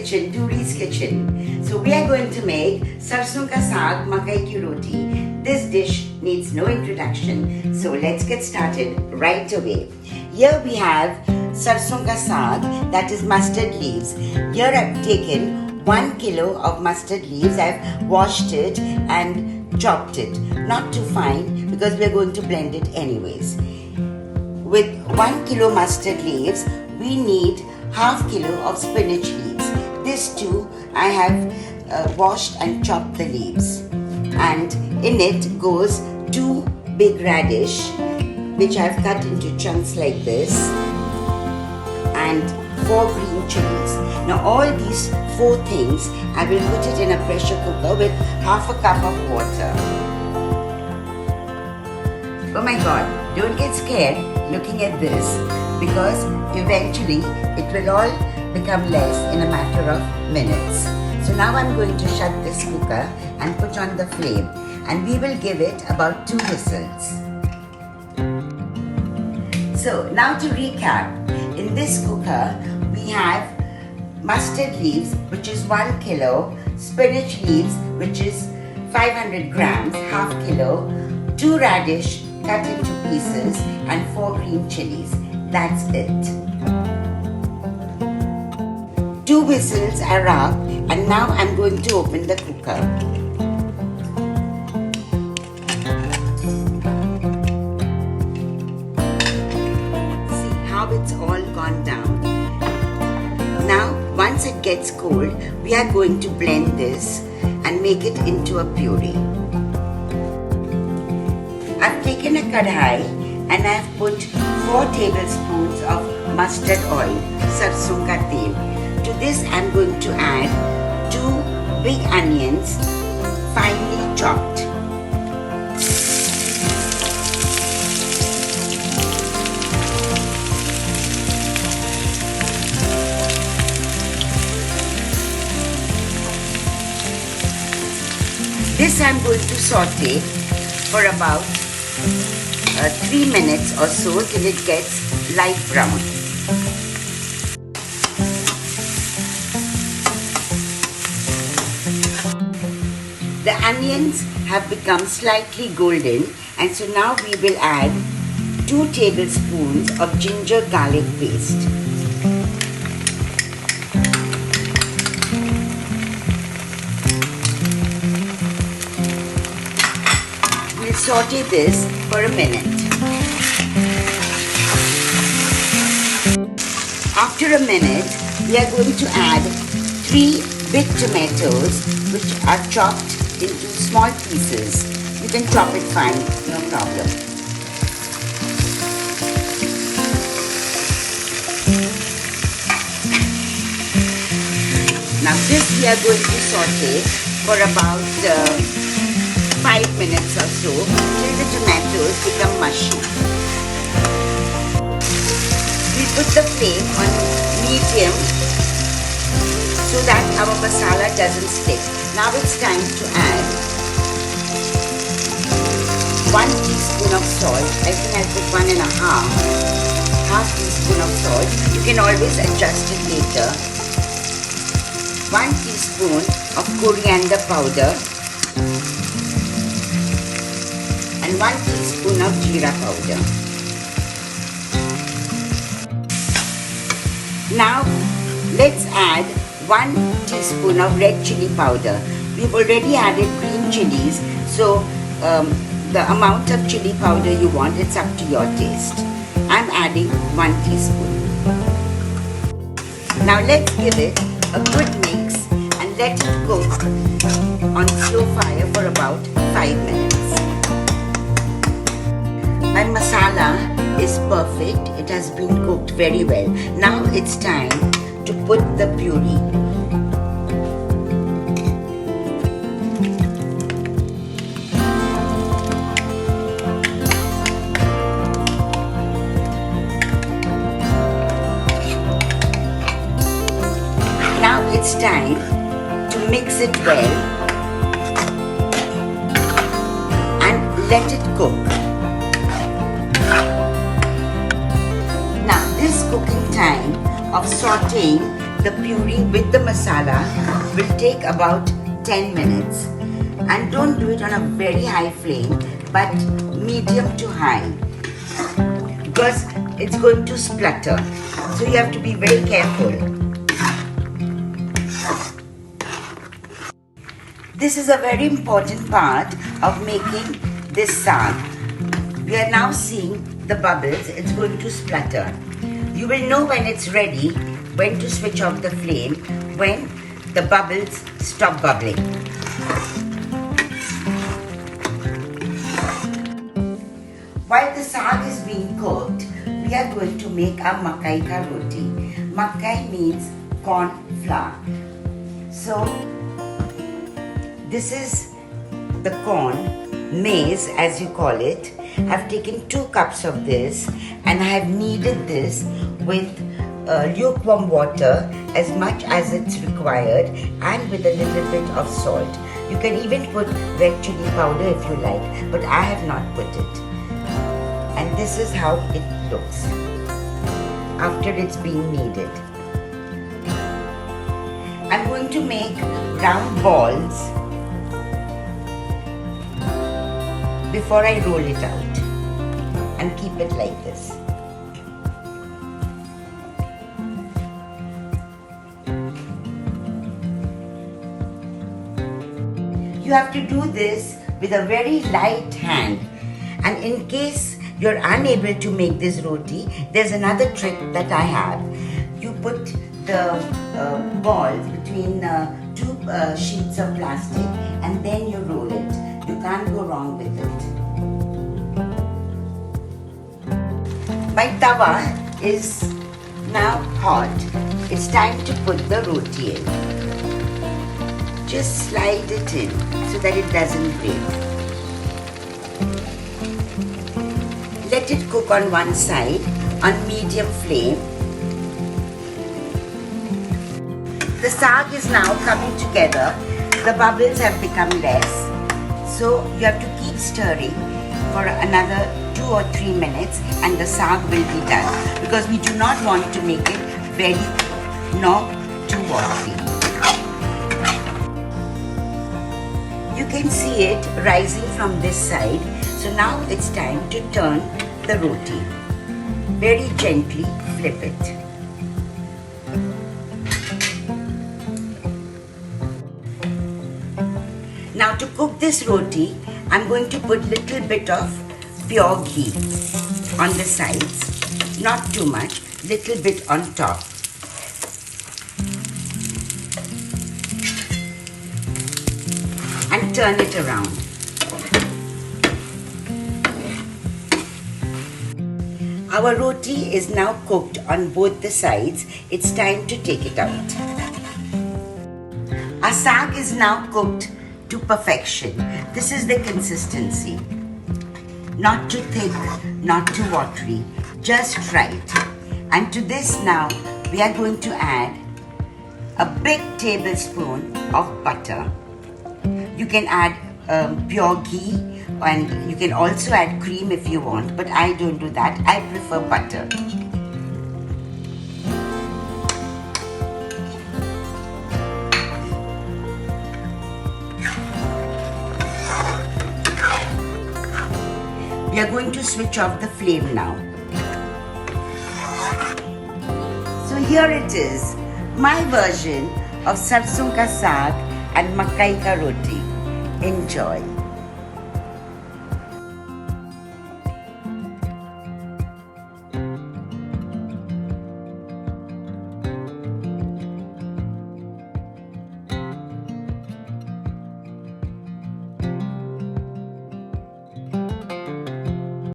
kitchen, Duri's kitchen. So we are going to make Sarson ka Saag, Makki ki Roti. This dish needs no introduction, so let's get started right away. Here we have Sarson ka Saag, that is mustard leaves. Here I've taken 1 kilo of mustard leaves. I've washed it and chopped it. Not too fine because we're going to blend it anyways. With 1 kilo mustard leaves, we need half kilo of spinach leaves. This too, I have washed and chopped the leaves. And in it goes 2 big radish, which I've cut into chunks like this, and 4 green chillies. Now all these 4 things, I will put it in a pressure cooker with half a cup of water. Oh my God, don't get scared looking at this, because eventually it will all become less in a matter of minutes. So now I'm going to shut this cooker and put on the flame, and we will give it about 2 whistles. So now to recap, in this cooker we have mustard leaves, which is 1 kilo, spinach leaves, which is 500 grams, half kilo, 2 radish cut into pieces, and 4 green chillies. That's it. 2 whistles are up, and now I'm going to open the cooker. See how it's all gone down. Now, once it gets cold, we are going to blend this and make it into a puree. I've taken a kadhai and I've put 4 tablespoons of mustard oil, sarson ka tel. To this I'm going to add 2 big onions, finely chopped. This I'm going to saute for about 3 minutes or so till it gets light brown. The onions have become slightly golden, and so now we will add 2 tablespoons of ginger garlic paste. We'll saute this for a minute. After a minute, we are going to add 3 big tomatoes, which are chopped into small pieces. You can chop it fine, no problem. Now this we are going to saute for about 5 minutes or so till the tomatoes become mushy. We put the flame on medium so that our masala doesn't stick. Now it's time to add 1 teaspoon of salt. I think I put 1 1/2. Half teaspoon of salt. You can always adjust it later. 1 teaspoon of coriander powder. And 1 teaspoon of jeera powder. Now let's add 1 teaspoon of red chilli powder. We've already added green chillies, so the amount of chilli powder you want, it's up to your taste. I'm adding 1 teaspoon. Now let's give it a good mix and let it cook on slow fire for about 5 minutes. My masala is perfect. It has been cooked very well. Now it's time to put the puree. Now it's time to mix it well and let it cook. Now this cooking time of sauteing the puree with the masala will take about 10 minutes. And don't do it on a very high flame, but medium to high, because it's going to splutter. So you have to be very careful. This is a very important part of making this saag. We are now seeing the bubbles. It's going to splutter. You will know when it's ready, when to switch off the flame, when the bubbles stop bubbling. While the saag is being cooked, we are going to make our Makki ka roti. Makki means corn flour. So this is the corn, maize as you call it. I've taken 2 cups of this and I have kneaded this with lukewarm water as much as it's required and with a little bit of salt. You can even put red chilli powder if you like, but I have not put it. And this is how it looks after it's been kneaded. I'm going to make round balls before I roll it out and keep it like this. You have to do this with a very light hand, and in case you're unable to make this roti, there's another trick that I have. You put the balls between 2 sheets of plastic and then you roll it. You can't go wrong with it. My tawa is now hot. It's time to put the roti in. Just slide it in so that it doesn't break. Let it cook on one side on medium flame. The saag is now coming together. The bubbles have become less. So you have to keep stirring for another 2 or 3 minutes and the saag will be done, because we do not want to make it very thick nor too watery. You can see it rising from this side. So now it's time to turn the roti. Very gently flip it. Now to cook this roti, I'm going to put little bit of pure ghee on the sides. Not too much, little bit on top. And turn it around. Our roti is now cooked on both the sides. It's time to take it out. Our saag is now cooked to perfection. This is the consistency. Not too thick, not too watery, just right. And to this now, we are going to add a big tablespoon of butter. You can add pure ghee, and you can also add cream if you want, but I don't do that. I prefer butter. We are going to switch off the flame now. So here it is, my version of Sarson ka saag and Makki ka roti. Enjoy.